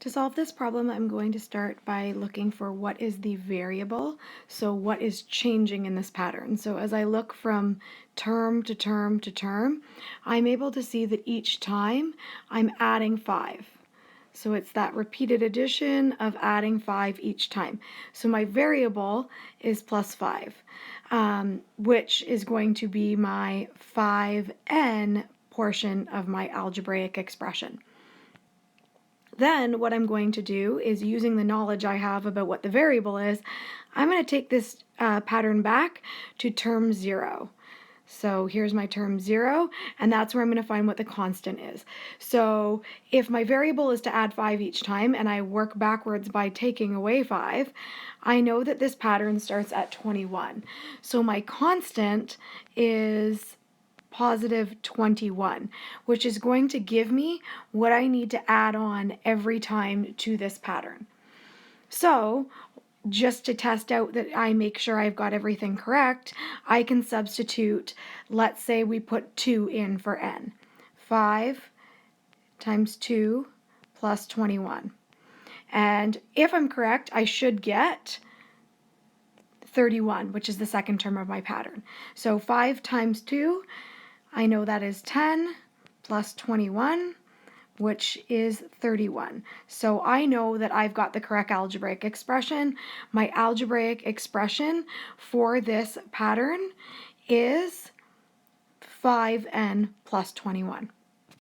To solve this problem, I'm going to start by looking for what is the variable, so what is changing in this pattern. So as I look from term to term to term, I'm able to see that each time I'm adding 5. So it's that repeated addition of adding 5 each time. So my variable is plus 5, which is going to be my 5n portion of my algebraic expression. Then what I'm going to do is, using the knowledge I have about what the variable is, I'm going to take this pattern back to term 0. So here's my term 0, and that's where I'm going to find what the constant is. So if my variable is to add 5 each time, and I work backwards by taking away 5, I know that this pattern starts at 21. So my constant is positive 21, which is going to give me what I need to add on every time to this pattern. So just to test out that I make sure I've got everything correct, I can substitute, let's say we put 2 in for n. 5 times 2 plus 21. And if I'm correct, I should get 31, which is the second term of my pattern. So 5 times 2, I know that is 10 plus 21, which is 31. So I know that I've got the correct algebraic expression. My algebraic expression for this pattern is 5n plus 21.